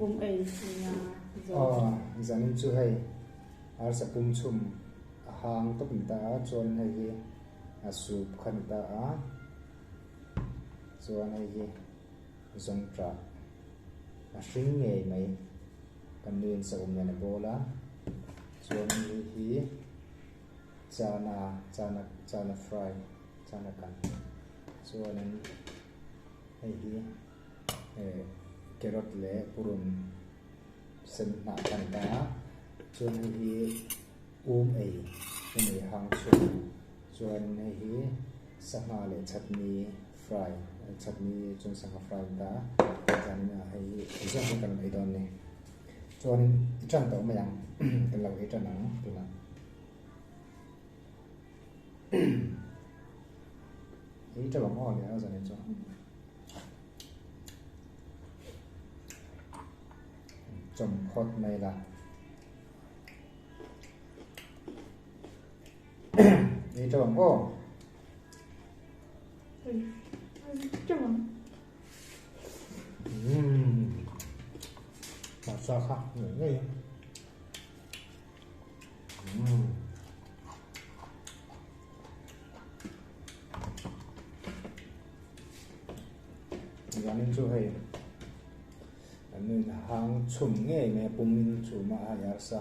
pum ei sia oh zanin chu hei ar sa pum chum hang to pin ta chon hei hi a sup khan ta a chuan hei hi zong tra a hring nge mai kan nin sa na bola chuan hi chana fry chana kan chuan hei hi carrot le purun sen na kan ta chuan hi ei hang chu chuan hi sanga le chutney chun sanga fry ta chuan hei zong kan ei don ni chuan i chan to ma yang kan lo hi chan ang tuna hi ta bang on ya zan chu chom hot mai la hi ta bang o chum mà sao khác những cái nên chú hay nên hàng chủng nghe mẹ bung chủ mà ai ở sa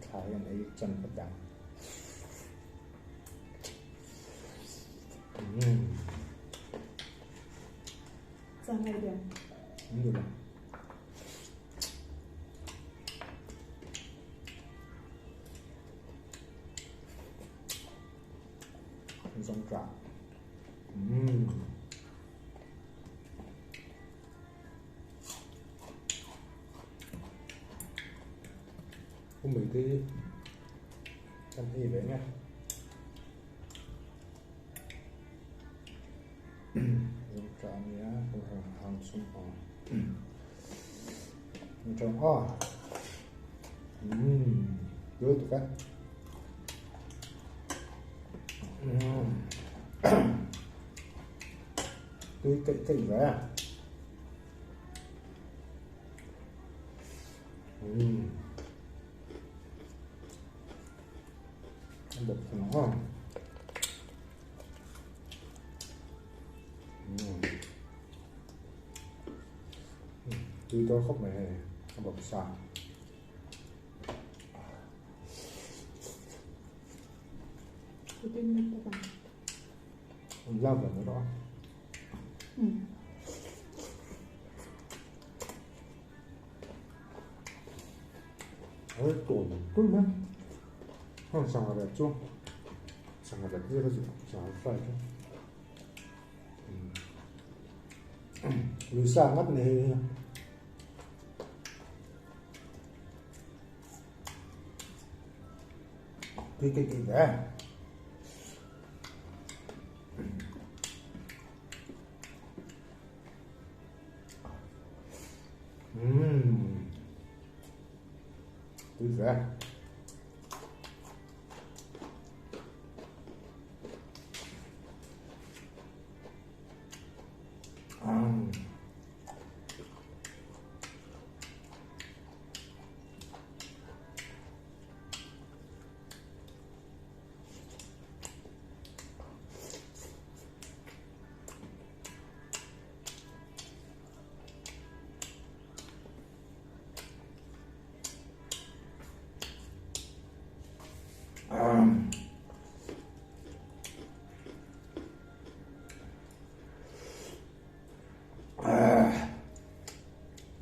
khai anh ấy chân vật đằng sao này được không được rong trả không bị cái ăn gì vậy nha rong trả nhá hàng sum bò trong ho good các cái vậy à ăn bột nó ngon tươi to khóc này ăn bột xào tin được không lao vào nó đó ôi tổ tốt lắm không sao là chung sao là kia đó sao phải chứ lùi sang mắt này cái đấy Túi ra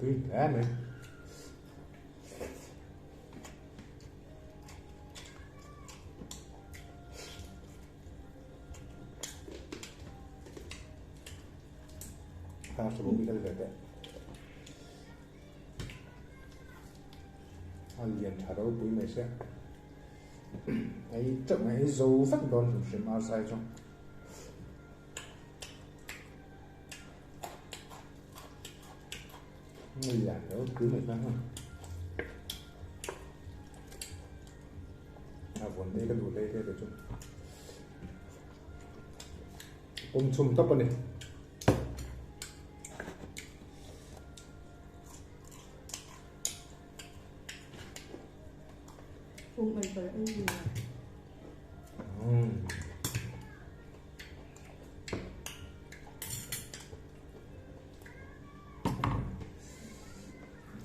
túi ra này ta sẽ bố bị cái gì đấy ăn liền thả đâu túi này sẽ ấy chậm ấy dấu phát đòn sẽ mà sai trong người làm đó cứ này phải không vấn đề cái đồ đây đây được chung chung tóc này mày phải ăn gì à?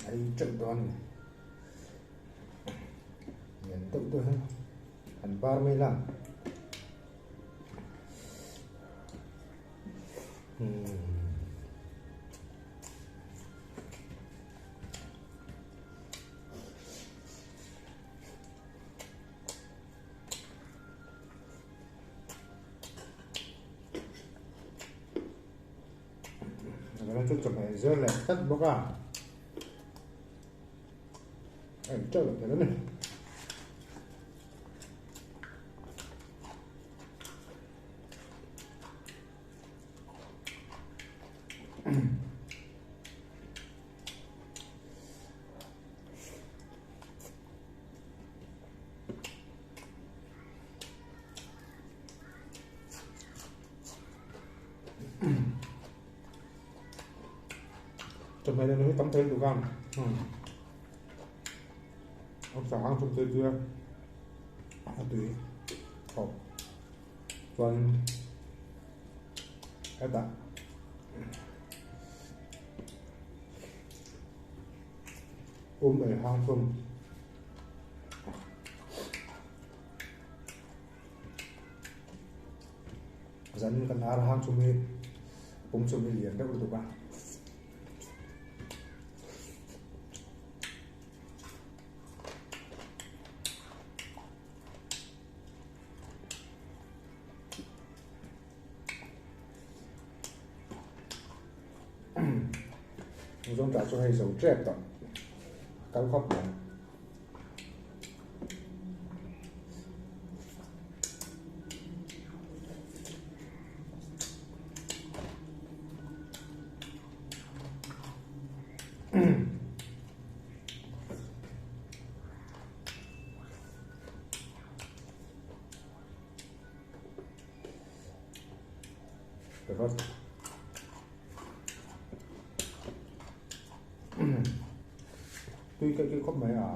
Ấy trận toàn nhận tự tôi hẳn bar mới làm nó chút chụp này rơi lại tất bốc à anh chơi được cái đó này chụp này nó tắm thêm được không ông xã ăn chụp tới chưa tùy hộp còn cái tạ ở hang chung dẫn kan ar hang chung ni pum chung ni lian da ur ba chúng ta cho hay dấu trẹp đó các khóc này được không? Tuy cái cốc máy à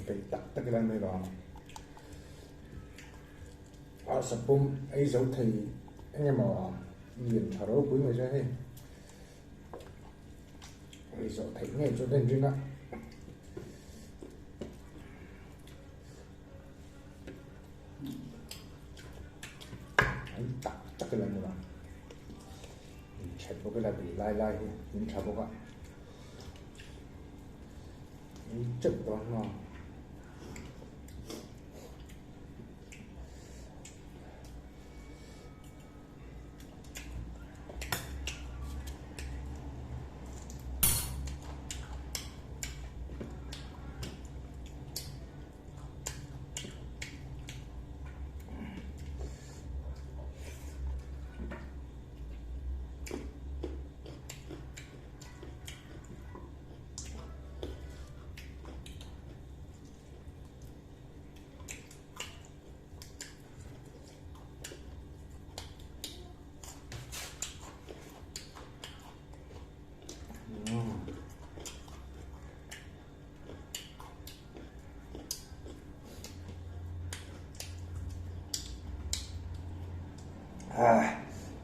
cái tắt cái lên đây đó sapum ấy dấu thì anh em bảo liền thở đâu quý người ra hết ấy dấu thấy ngay cho đến trên đó ấy tắt cái lên đó chạy vô cái là bị lai những chả vô ạ ấy chất đó ngon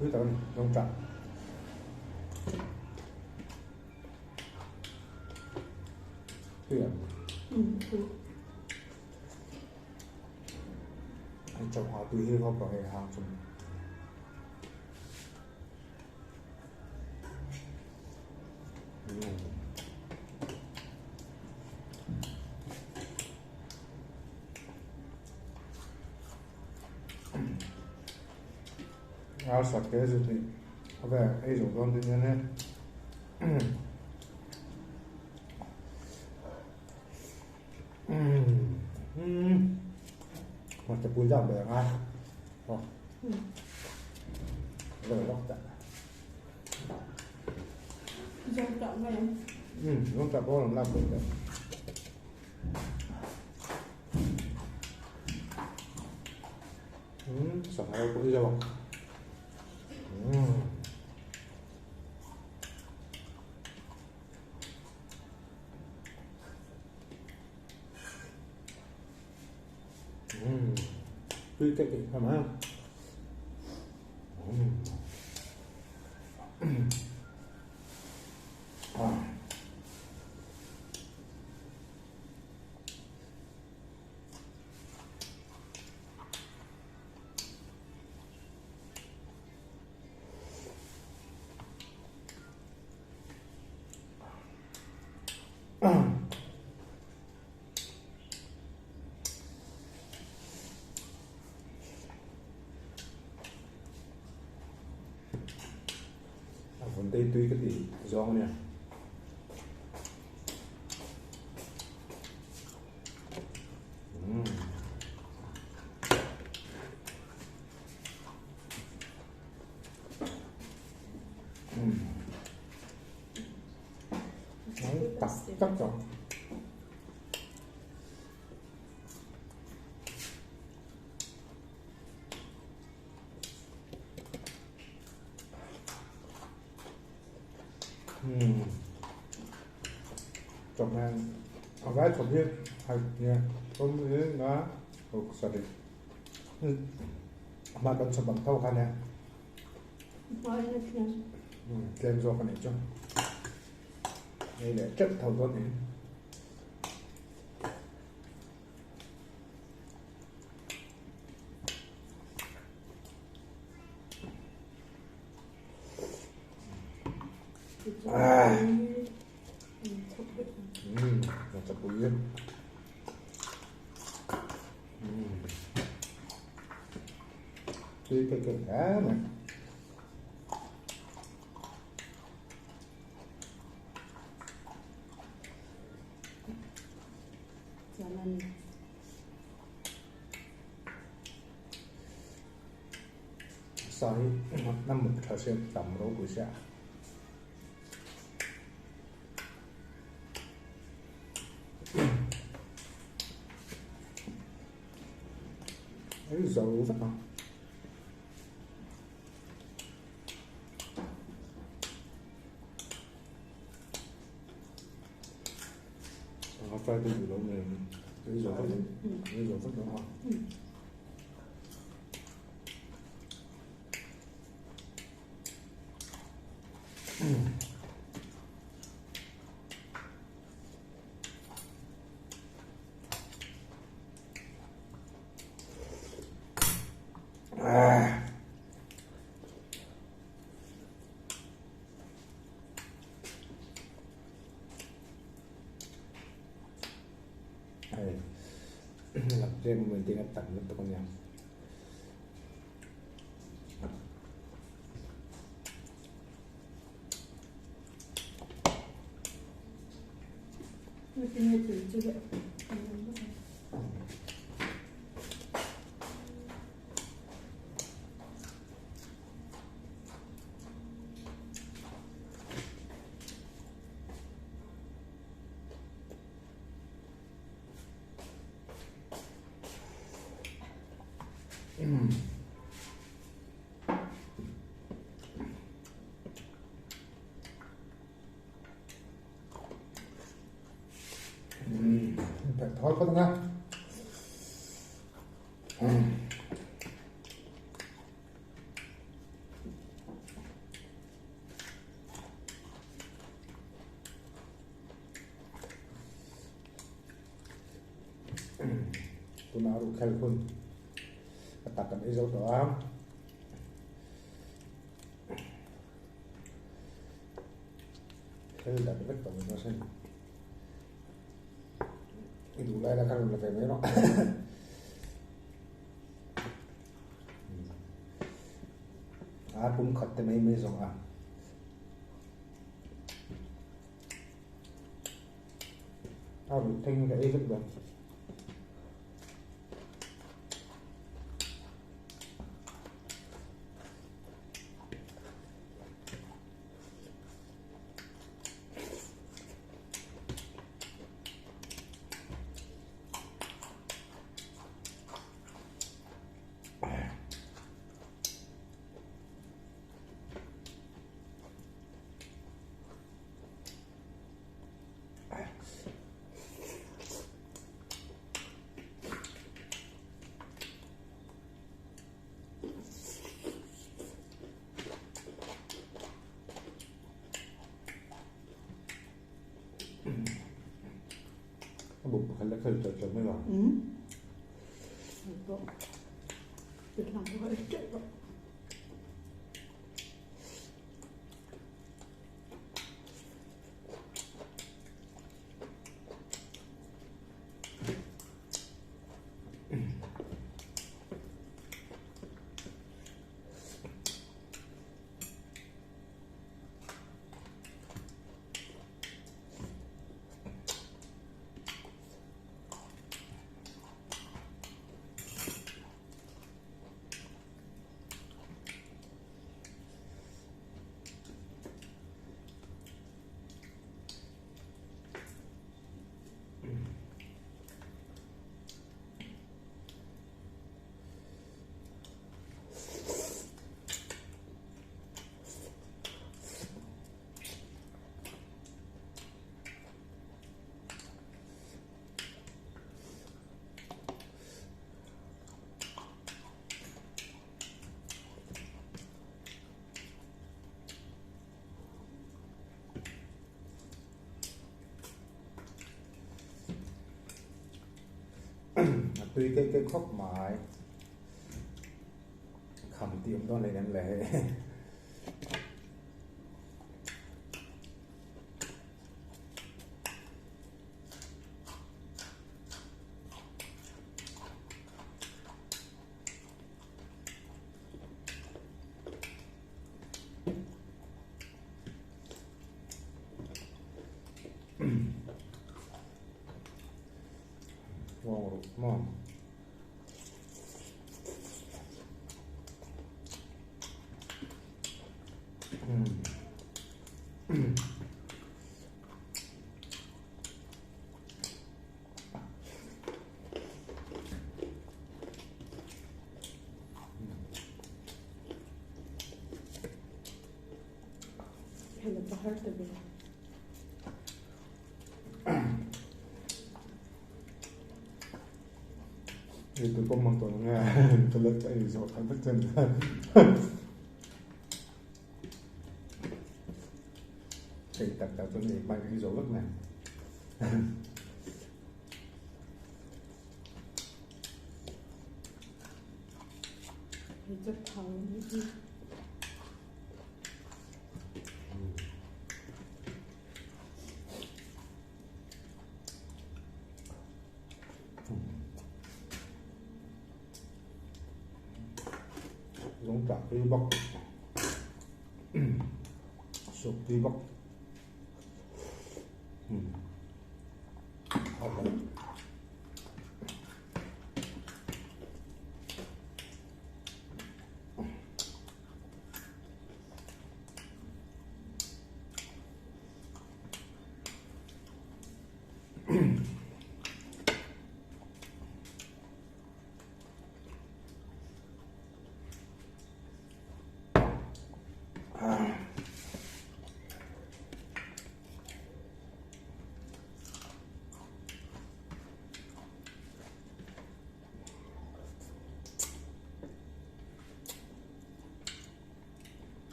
thứ tự long trọng tuyển anh trồng hoa tươi không có hề hàng chung áo sạch cái gì thì về ấy dùng con tự nhiên hết mà chụp bùi dòng để ngay rồi lóc tạ dâu trọng này lóc tạ có làm được đấy sợ hai cũng đi đâu tươi cái thoải mái không vấn đề tuy cái gì do nè tắt tắt rồi chọn hàng ở gái chọn riêng hay nha không như nó thuộc sở định mà cần sản phẩm thâu khăn nè nói là thiên kem do cái này cho đây là chất thầu tốt này là chặt bụi yên cái cá này jalan sai năm một thợ xem tầm đấu của xã ấy dầu rất không nó phải từ lâu này cái dầu rất cái dầu rất là ngon làm trên mình tiếng tặng lên tụi con nhau Mungkin itu juga. phải thói con nga tôi nào được khai quân tập cái mấy dấu đó cái là cái vết tổng nó xem đủ lại là khăn là phải mấy nó cũng khật tới mấy rồi à được thanh cái rất được bụng hay là khơi trời mới vào. Được làm có hơi chạy rồi. Tuy cái khóc mãi khẩm tiệm đó này em lẽ ngon ngon. Hay là bahar tabi. Itu pemotongannya terletak di sebelah kanan. Thì tập tập tôi nghĩ bằng cái dấu lúc này. Thì rất thấu như thế. Giống cả cái bọc sụp cái bọc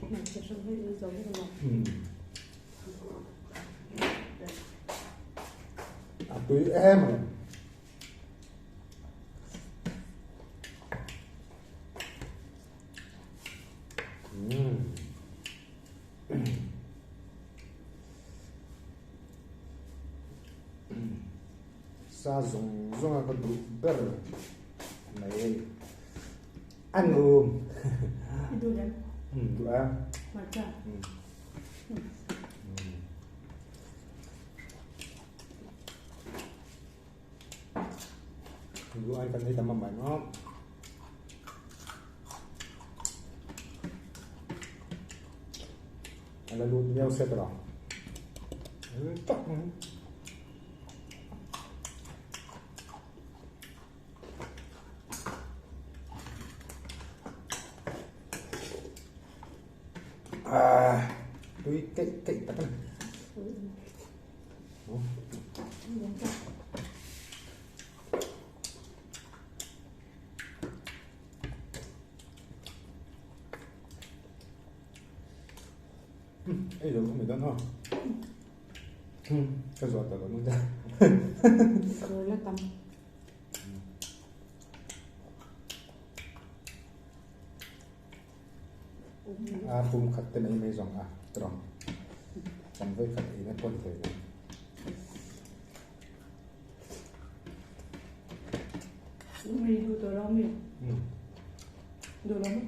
Này sẽ sống hơi giống như là tụi em à. sa dùng dùng cái đủ bơ này ăn Itu kan đủ à macam. đủ ăn cái này tầm mà nó là luôn nhau sẽ rồi chắc tôi cái tắt này ấy rồi không phải đó cái giọt tao nó ra Rồi là tầm. pum khát tên ấy mấy dòng tròn còn với khát ấy nó còn thể Mình đủ đồ mình. Đồ lắm.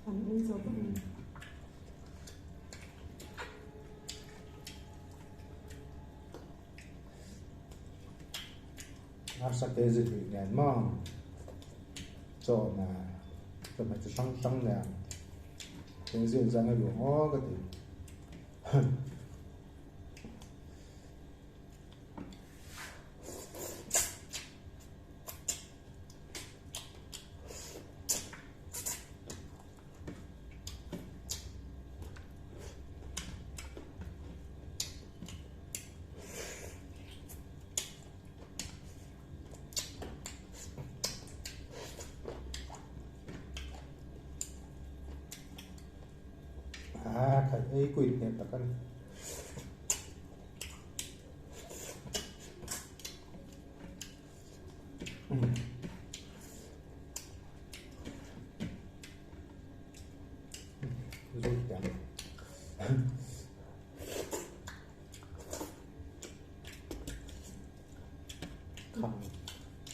Ăn uống rồi. asa cái gì thì ngàn mong cho là cho mà cho tăng là cái gì ra nó đủ ngó cái gì cái ấy quỷ này ta cần rồi chạm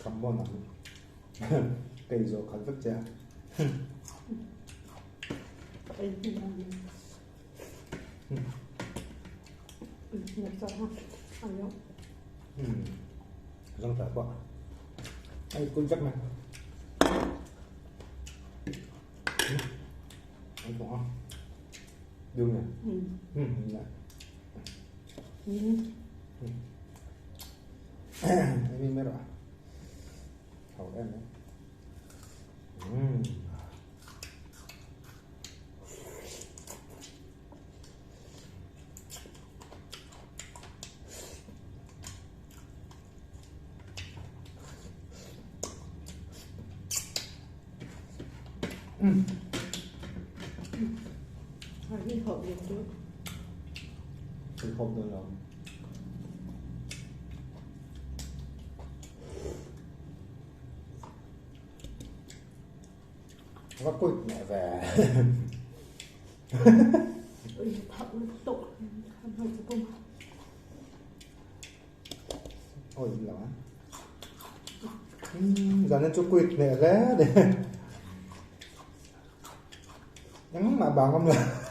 không bao nào cây rồi khẩn vất cha Ấy thì là nhập rõ ha. Ăn không? răng phải quá anh cũng chắc này anh cũng không đương này dạ anh đi mấy rồi hầu em đấy Phải đi hậu điểm trước. thì không được rồi nó cụt mẹ về Thậu tội không phải cho công. ôi lắm giờ nên cho quỵt mẹ ghé để nhắn mà bằng không là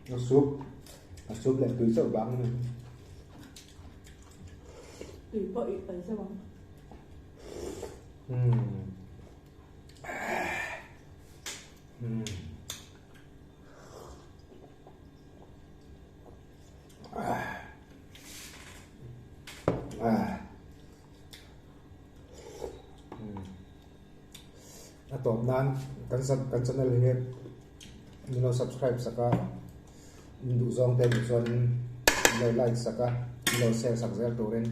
nó súp lại túi sợ bằng này Tùy vậy phải sao bằng. Atau nan kan channel he no subscribe saka ndu zong ten zon like saka no share sak zel toren